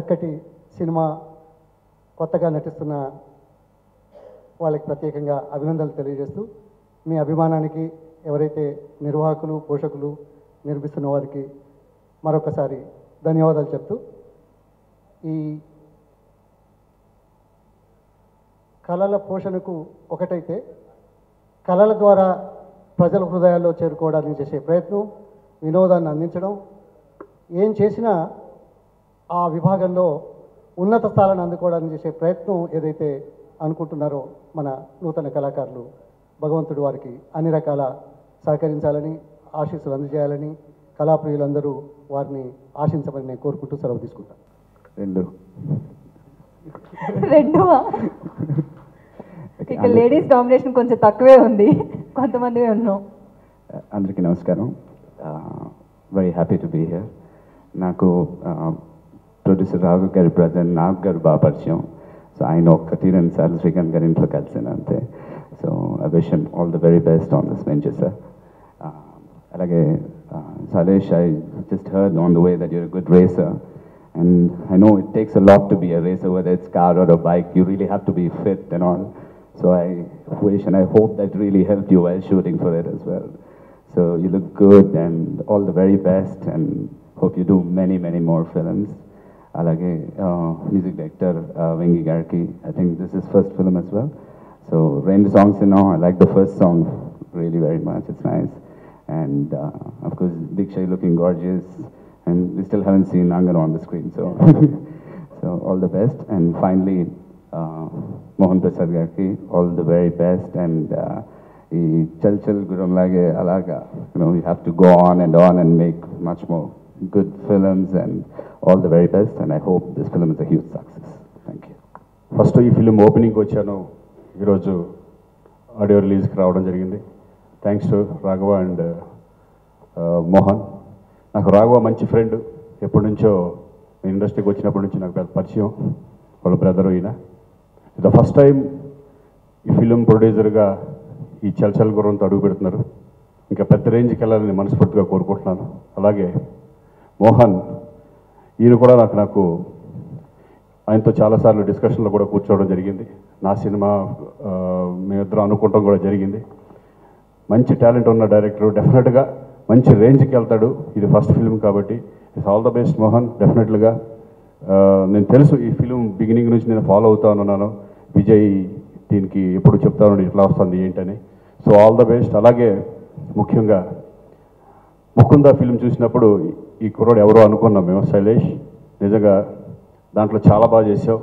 చక్కటి సినిమా కొత్తగా నటిస్తున్న వాళ్ళకి ప్రత్యేకంగా అభినందనలు తెలియజేస్తూ మీ అభిమానానికి ఎవరైతే నిర్వాహకులు పోషకులు నిర్మిస్తున్న వారికి మరొకసారి ధన్యవాదాలు చెప్తూ ఈ కళల పోషణకు ఒకటైతే కళల ద్వారా ప్రజల హృదయాల్లో చేరుకోవడానికి చేసే ప్రయత్నం వినోదాన్ని అందించడం ఏం చేసినా ఆ విభాగంలో ఉన్నత స్థానాన్ని అందుకోవడానికి చేసే ప్రయత్నం ఏదైతే అనుకుంటున్నారో మన నూతన కళాకారులు భగవంతుడు వారికి అన్ని రకాల సహకరించాలని ఆశీస్సులు అందజేయాలని కళాప్రియులందరూ వారిని ఆశించమని నేను కోరుకుంటూ సెలవు తీసుకుంటాను. రెండువా ఇక లేడీస్ డామినేషన్ కొంచెం తక్కువే ఉంది, కొంతమంది ఉన్నాం. అందరికీ నమస్కారం. Very happy to be here. నాకు ప్రొడ్యూసర్ రాఘవ్ గారి బ్రదర్ నాగ్ గారు బాగా పరిచయం. సో ఆయన ఒక్కటి 2 సార్లు శ్రీకాంత్ గారి ఇంట్లో కలిసాను అంతే. So I wish him all the very best on this venture sir. అలాగే Salesh, I just heard on the way that you're a good racer, and I know it takes a lot to be a racer, whether it's car or a bike. You really have to be fit and all. So I wish and I hope that really helped you while shooting for it as well. So you look good and all the very best, and hope you do many, many more films. Alage music director Vengi Garki, I think this is first film as well. So rain songs, you know, I like the first song really very much. It's nice. And of course Diksha looking gorgeous, and we still haven't seen Angan on the screen, so so all the best. And finally Mohan Prasad Garki, all the very best. And chal chal gurum lage alaga, you know, you have to go on and make much more good films, and all the very best. And I hope this film is a huge success. Thank you. First ఈ film ఓపెనింగ్కి వచ్చాను, ఈరోజు audio రిలీజ్కి రావడం జరిగింది. Thanks to Raghava and Mohan. నాకు రాఘవ మంచి friend, ఎప్పటి నుంచో ఇండస్ట్రీకి వచ్చినప్పటి నుంచి నాకు పెద్ద పరిచయం. వాళ్ళ బ్రదరు ఈయన. ద ఫస్ట్ టైం ఈ ఫిలిం ప్రొడ్యూసర్గా ఈ చల్చల్ గుర్రంతో అడుగు పెడుతున్నారు. ఇంకా పెద్ద రేంజ్కి వెళ్ళాలని మనస్ఫూర్తిగా కోరుకుంటున్నాను. అలాగే మోహన్, ఈయన కూడా నాకు ఆయనతో చాలాసార్లు డిస్కషన్లో కూడా కూర్చోవడం జరిగింది. నా సినిమా మేమిద్దరం అనుకోవడం కూడా జరిగింది. మంచి టాలెంట్ ఉన్న డైరెక్టర్, డెఫినెట్గా మంచి రేంజ్కి వెళ్తాడు. ఇది ఫస్ట్ ఫిల్మ్ కాబట్టి it's all the best Mohan. డెఫినెట్గా నేను తెలుసు, ఈ ఫిలిం బిగినింగ్ నుంచి నేను ఫాలో అవుతా ఉన్నాను. విజయ్ దీనికి ఎప్పుడు చెప్తా ఉన్నాడు ఇట్లా వస్తుంది ఏంటని. So all the best. అలాగే ముఖ్యంగా ముకుంద ఫిలిం చూసినప్పుడు ఈ కుర్రోడు ఎవరో అనుకున్నాం మేము, శైలేష్. నిజంగా దాంట్లో చాలా బాగా చేసావు.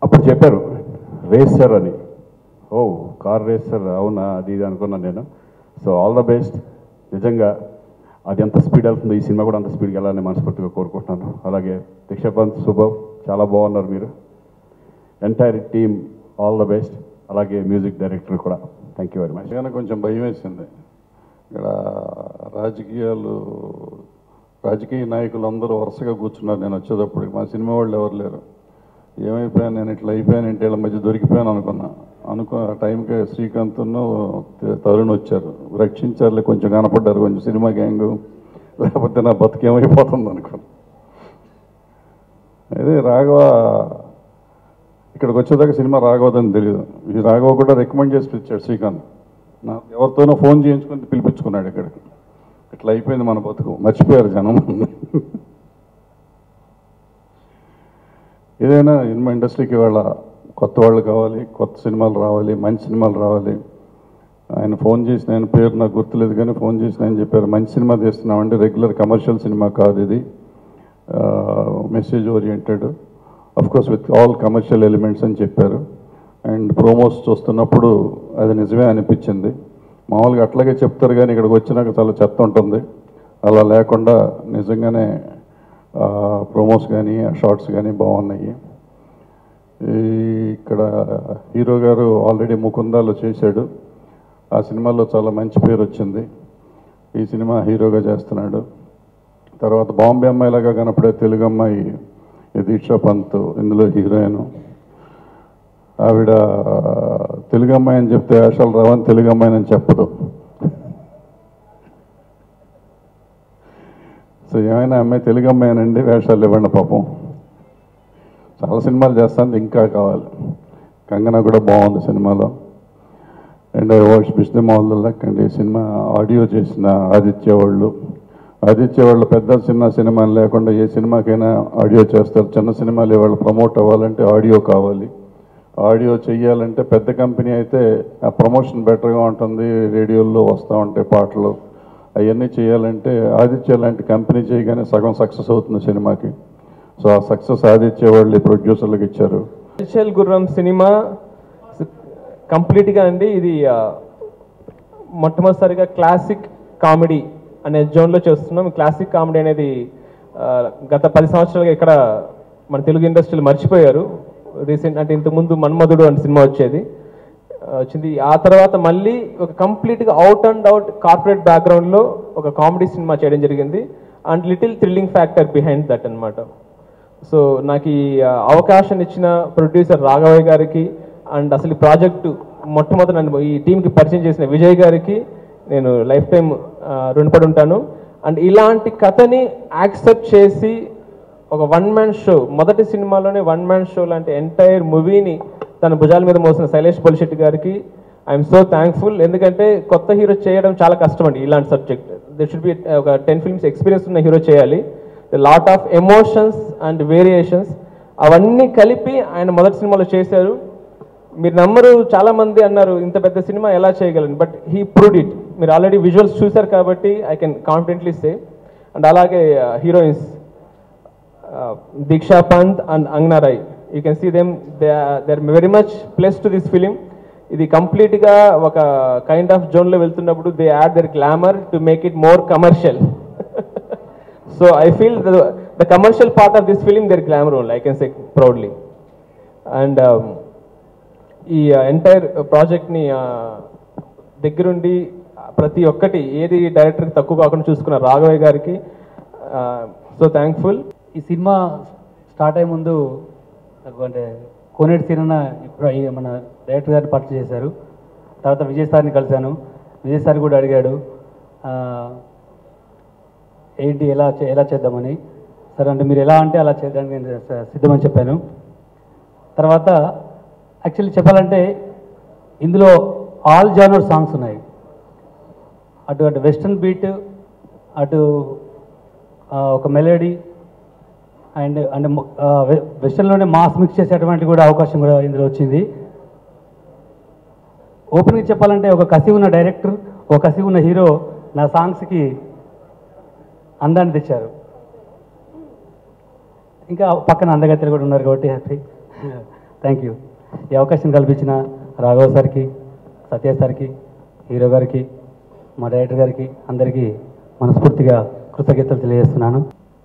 అప్పుడు చెప్పారు రేసర్ అని. ఓ కార్ రేసర్, అవునా, అది ఇది అనుకున్నాను నేను. So all the best. నిజంగా అది ఎంత స్పీడ్ వెళ్తుందో ఈ సినిమా కూడా అంత స్పీడ్కి వెళ్ళాలని మనస్ఫూర్తిగా కోరుకుంటున్నాను. అలాగే దీక్షా పంత్, శుభవ్, చాలా బాగున్నారు మీరు. Entire team all the best. అలాగే మ్యూజిక్ డైరెక్టర్ కూడా థ్యాంక్ యూ వెరీ మచ్. కానీ కొంచెం భయం వేసింది. ఇక్కడ రాజకీయ నాయకులు అందరూ వరుసగా కూర్చున్నారు నేను వచ్చేటప్పుడు. మా సినిమా వాళ్ళు ఎవరు లేరు. ఏమైపోయాను నేను, ఇట్లా అయిపోయాను ఇంటి వాళ్ళ మధ్య దొరికిపోయాను అనుకున్నా. ఆ టైంకి శ్రీకాంత్ను తరుణ్ వచ్చారు, రక్షించారులే, కొంచెం కనపడ్డారు, కొంచెం సినిమా గ్యాంగ్, లేకపోతే నా బతుకేమైపోతుంది అనుకున్నా. అదే రాఘవ ఇక్కడికి వచ్చేదాకా సినిమా రాఘవదని తెలియదు. ఈ రాఘవ కూడా రికమెండ్ చేసి పిలిచాడు శ్రీకాంత్. నా ఎవరితోనో ఫోన్ చేయించుకొని పిలిపించుకున్నాడు ఇక్కడికి. ఇట్లా అయిపోయింది మన బతుకు, మర్చిపోయారు జనం. ఏదైనా సినిమా ఇండస్ట్రీకి వాళ్ళ కొత్త వాళ్ళు కావాలి, కొత్త సినిమాలు రావాలి, మంచి సినిమాలు రావాలి. ఆయన ఫోన్ చేసిన, ఆయన పేరు నాకు గుర్తులేదు కానీ ఫోన్ చేసిన ఆయన చెప్పారు, మంచి సినిమా తీస్తున్నామండి, రెగ్యులర్ కమర్షియల్ సినిమా కాదు ఇది, message oriented, of course with all commercial elements అని చెప్పారు. అండ్ ప్రోమోస్ చూస్తున్నప్పుడు అది నిజమే అనిపించింది. మామూలుగా అట్లాగే చెప్తారు కానీ ఇక్కడికి వచ్చినాక చాలా చెత్త ఉంటుంది. అలా లేకుండా నిజంగానే ప్రోమోస్ కానీ షార్ట్స్ కానీ బాగున్నాయి. ఇక్కడ హీరో గారు ఆల్రెడీ ముకుందాలో చేశాడు. ఆ సినిమాలో చాలా మంచి పేరు వచ్చింది. ఈ సినిమా హీరోగా చేస్తున్నాడు. తర్వాత బాంబే అమ్మాయిలాగా కనపడే తెలుగు అమ్మాయి దీక్షా పంత్ ఇందులో హీరోయిన్. ఆవిడ తెలుగు అమ్మాయి అని చెప్తే ఆశలు రావని తెలుగు అమ్మాయిని అని చెప్పదు. సో ఏమైనా అమ్మాయి తెలుగు అమ్మాయినండి, వేషాలు ఇవ్వండి పాపం. చాలా సినిమాలు చేస్తాను, ఇంకా కావాలి. కంగనా కూడా బాగుంది సినిమాలో. And I watch wish them all the luck. And ఈ సినిమా ఆడియో చేసిన ఆదిత్య వాళ్ళు పెద్ద చిన్న సినిమాలు లేకుండా ఏ సినిమాకైనా ఆడియో చేస్తారు. చిన్న సినిమాలు వాళ్ళు ప్రమోట్ అవ్వాలంటే ఆడియో కావాలి. ఆడియో చెయ్యాలంటే పెద్ద కంపెనీ అయితే ఆ ప్రమోషన్ బెటర్గా ఉంటుంది, రేడియోల్లో వస్తూ ఉంటాయి పాటలు. అవన్నీ చేయాలంటే ఆదిత్య లాంటి కంపెనీ చేయగానే సగం సక్సెస్ అవుతుంది సినిమాకి. సో ఆ సక్సెస్ ఆదిత్య వాళ్ళు ప్రొడ్యూసర్లకు ఇచ్చారు. చల్ గుర్రం సినిమా కంప్లీట్గా అండి ఇది మొట్టమొదటిసారిగా క్లాసిక్ కామెడీ అనే జోన్లో చేస్తున్నాం. క్లాసిక్ కామెడీ అనేది గత 10 సంవత్సరాలుగా ఇక్కడ మన తెలుగు ఇండస్ట్రీలో మర్చిపోయారు. రీసెంట్ అంటే ఇంతకుముందు మన్మధుడు అనే సినిమా వచ్చింది. ఆ తర్వాత మళ్ళీ ఒక కంప్లీట్గా అవుట్ అండ్ అవుట్ కార్పొరేట్ బ్యాక్గ్రౌండ్లో ఒక కామెడీ సినిమా చేయడం జరిగింది. And little thrilling factor behind that అనమాట. సో నాకు ఈ అవకాశం ఇచ్చిన ప్రొడ్యూసర్ రాఘవయ్య గారికి అండ్ అసలు ఈ ప్రాజెక్టు మొట్టమొదటి నన్ను ఈ టీంకి పరిచయం చేసిన విజయ్ గారికి నేను లైఫ్ టైం రుణపడి ఉంటాను. అండ్ ఇలాంటి కథని యాక్సెప్ట్ చేసి ఒక వన్ మ్యాన్ షో, మొదటి సినిమాలోనే వన్ మ్యాన్ షో లాంటి ఎంటైర్ మూవీని తన భుజాల మీద మోసిన శైలేష్ బొలిశెట్టి గారికి ఐఎమ్ సో థ్యాంక్ఫుల్. ఎందుకంటే కొత్త హీరో చేయడం చాలా కష్టం అండి. ఇలాంటి సబ్జెక్ట్ దే షుడ్ బి ఒక 10 ఫిల్మ్స్ ఎక్స్పీరియన్స్ ఉన్న హీరో చేయాలి. Lot of emotions and variations అవన్నీ కలిపి ఆయన మొదటి సినిమాలో చేశారు. మీరు నమ్మరు, చాలా మంది అన్నారు ఇంత పెద్ద సినిమా ఎలా చేయగలను, బట్ హీ ప్రూవ్డ్ ఇట్. మీరు ఆల్రెడీ విజువల్స్ చూశారు కాబట్టి I can confidently say. And అలాగే heroines Deeksha Panth and Angana Roy, you can see them, they are very much plus to this film. ఇది కంప్లీట్గా ఒక కైండ్ ఆఫ్ జోన్లో వెళ్తున్నప్పుడు they add their glamour to make it more commercial. So I feel the commercial part of this film, their glamour role, I can say proudly. And ఈ entire ప్రాజెక్ట్ని దగ్గరుండి ప్రతి ఒక్కటి ఏది డైరెక్టర్కి తక్కువ కాకుండా చూసుకున్న రాఘవయ్య గారికి సో థ్యాంక్ఫుల్. ఈ సినిమా స్టార్ట్ అయ్యే ముందు అంటే కోనేటి సీనన్న ఇప్పుడు మన డైరెక్టర్ గారిని పరిచయం చేశారు. తర్వాత విజయ్ సార్ని కలిశాను. విజయ్ సార్ కూడా అడిగాడు ఏంటి ఎలా చేద్దామని. సరే అంటే మీరు ఎలా అంటే అలా చేయడానికి నేను సిద్ధమని చెప్పాను. తర్వాత యాక్చువల్లీ చెప్పాలంటే ఇందులో ఆల్ జానర్ సాంగ్స్ ఉన్నాయి. అటు వెస్ట్రన్ బీట్, అటు ఒక మెలోడీ అండ్ వెస్టర్న్లోనే మాస్ మిక్స్ చేసేటువంటి కూడా అవకాశం కూడా ఇందులో వచ్చింది. ఓపెన్గా చెప్పాలంటే ఒక కసి ఉన్న డైరెక్టర్, ఒక కసి ఉన్న హీరో నా సాంగ్స్కి అందాన్ని తెచ్చారు. ఇంకా పక్కన అందగత్తెలు కూడా ఉన్నారు కాబట్టి హ్యాపీ. Thank you. ఈ అవకాశం కల్పించిన రాఘవ సార్కి, సత్య సార్కి, హీరో గారికి, మా డైరెక్టర్ గారికి అందరికీ మనస్ఫూర్తిగా కృతజ్ఞతలు తెలియజేస్తున్నాను.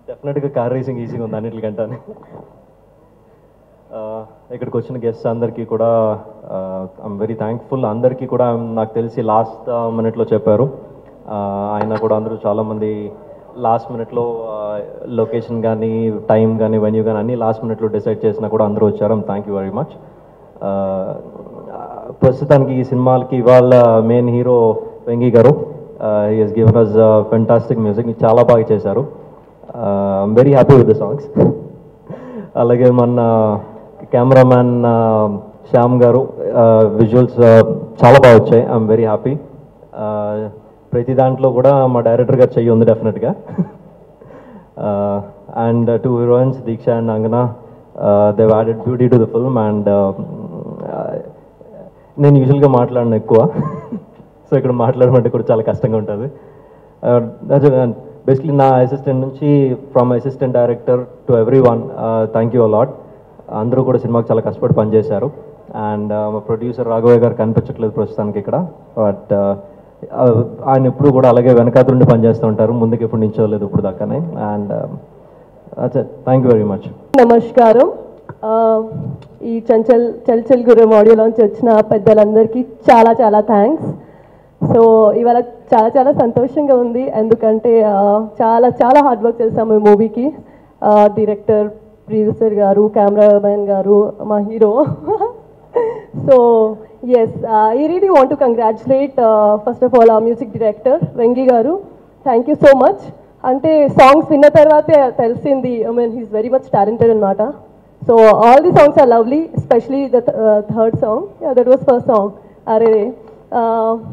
డెఫినెట్గా కార్ రేసింగ్ ఈజీగా ఉంది అన్నిటికంటే. ఇక్కడికి వచ్చిన గెస్ట్స్ అందరికీ కూడా ఐఎమ్ వెరీ థ్యాంక్ఫుల్. అందరికీ కూడా నాకు తెలిసి లాస్ట్ మినిట్లో చెప్పారు. ఆయన కూడా అందరూ చాలామంది లాస్ట్ మినిట్లో లొకేషన్ కానీ, టైం కానీ, వెన్యూ కానీ అన్నీ లాస్ట్ మినిట్లో డిసైడ్ చేసినా కూడా అందరూ వచ్చారు. Thank you very much. ప్రస్తుతానికి ఈ సినిమాలకి ఇవాళ మెయిన్ హీరో వెంకీ గారు, he has given us fantastic music, చాలా బాగా చేశారు. I'm very happy with the songs. అలాగే మన కెమెరామ్యాన్ శ్యామ్ గారు, విజువల్స్ చాలా బాగా వచ్చాయి. I'm very happy. ప్రతి దాంట్లో కూడా మా డైరెక్టర్ గారు చెయ్యి ఉంది డెఫినెట్గా. And 2 heroines Deeksha and Angana, they've added beauty to the film. And నేను యూజువల్గా మాట్లాడిన ఎక్కువ, సో ఇక్కడ మాట్లాడమంటే కూడా చాలా కష్టంగా ఉంటుంది. బేసిక్లీ నా అసిస్టెంట్ నుంచి, from assistant director to every one, thank you a lot. అందరూ కూడా సినిమాకి చాలా కష్టపడి పనిచేశారు. అండ్ మా ప్రొడ్యూసర్ రాఘవయ్య గారు కనిపించట్లేదు ప్రస్తుతానికి ఇక్కడ, బట్ ఆయన ఎప్పుడు కూడా అలాగే వెనకాతలుండి పనిచేస్తూ ఉంటారు, ముందుకు ఎప్పుడు నించోలేదు ఇప్పుడు దాకానే. And thank you very much. నమస్కారం. ఈ చల్ గుర్రం ఆడియో లాంచ్ వచ్చిన పెద్దలందరికీ చాలా చాలా థ్యాంక్స్. సో ఇవాళ చాలా చాలా సంతోషంగా ఉంది, ఎందుకంటే చాలా చాలా హార్డ్ వర్క్ చేసాము ఈ మూవీకి. డైరెక్టర్, ప్రొడ్యూసర్ గారు, కెమెరామెన్ గారు, మా hero. So yes, I really want to congratulate first of all our music director Vengi garu. Thank you so much అంటే సాంగ్స్ విన్న తర్వాతే తెలిసింది, I mean he's very much talented అనమాట. So all the songs are lovely, especially the third song, that was first song అరే,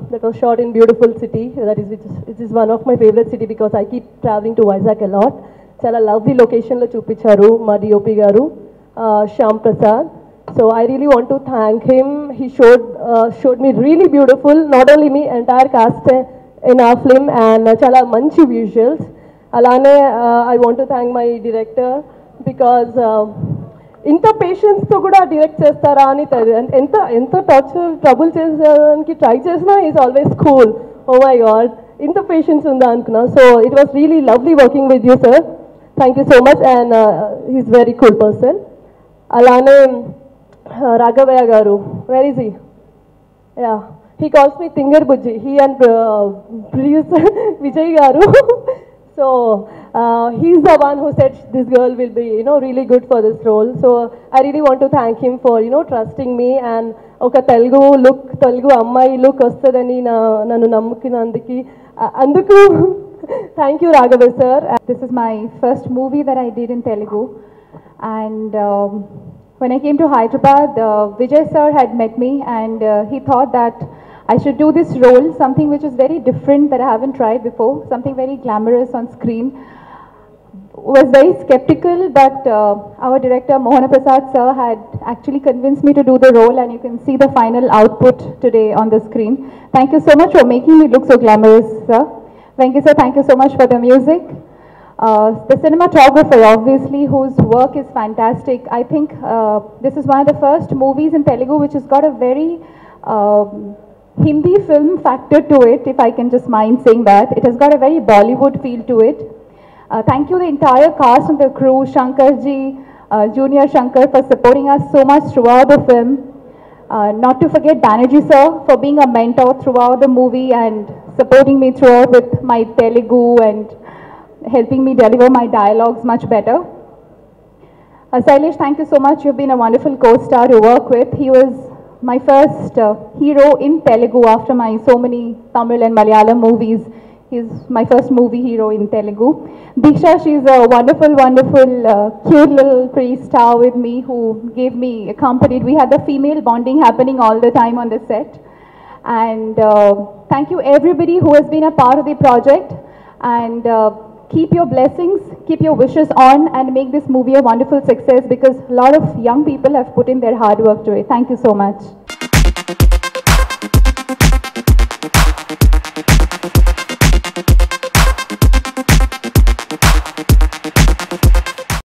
that was shot in beautiful city, that is which is one of my favorite city because I keep traveling to Vizag a lot. Chala lovely location lo chupicharu ma DOP garu Shyam Prasad. So I really want to thank him. He showed me really beautiful, not only me, entire cast in our film, and chala manchi visuals. Alane I want to thank my director because ఇంత పేషెన్స్తో కూడా direct చేస్తారా అని ఎంత trouble చేసేదానికి try చేసినా is always cool. Oh my god, ఇంత patience ఉందా అనుకున్నా. So it was really lovely working with you sir, thank you so much, and he's very cool person. అలానే Raghavayya garu, where is he? Yeah, he calls me తింగర్ బుజ్జి, he and producer Vijay garu. So he's the one who said this girl will be, really good for this role. So I really want to thank him for, trusting me, and oka Telugu ammayi look ostadani nanu nammukinandiki anduku thank you Raghav sir. This is my first movie that I did in Telugu, and when I came to Hyderabad, Vijay sir had met me, and he thought that I should do this role, something which is very different that I haven't tried before, something very glamorous on screen. Was very skeptical, but our director Mohan Prasad sir had actually convinced me to do the role, and you can see the final output today on the screen. Thank you so much for making me look so glamorous, sir. Venki sir, thank you so much for the music. The cinematographer, obviously, whose work is fantastic. I think this is one of the first movies in Telugu which has got a very Hindi film factor to it, if I can just mind saying that. It has got a very Bollywood feel to it. Thank you the entire cast and the crew, Shankar ji, Junior Shankar, for supporting us so much throughout the film. Not to forget Banerjee sir for being a mentor throughout the movie and supporting me throughout with my Telugu and helping me deliver my dialogues much better. Sailesh, thank you so much. You've been a wonderful co-star to work with. He was my first hero in Telugu after my so many Tamil and Malayalam movies. He's my first movie hero in Telugu. Diksha, she's a wonderful, cute little pretty star with me who gave me accompanied. We had the female bonding happening all the time on the set. And thank you everybody who has been a part of the project. And keep your blessings, keep your wishes on, and make this movie a wonderful success because a lot of young people have put in their hard work to it. Thank you so much.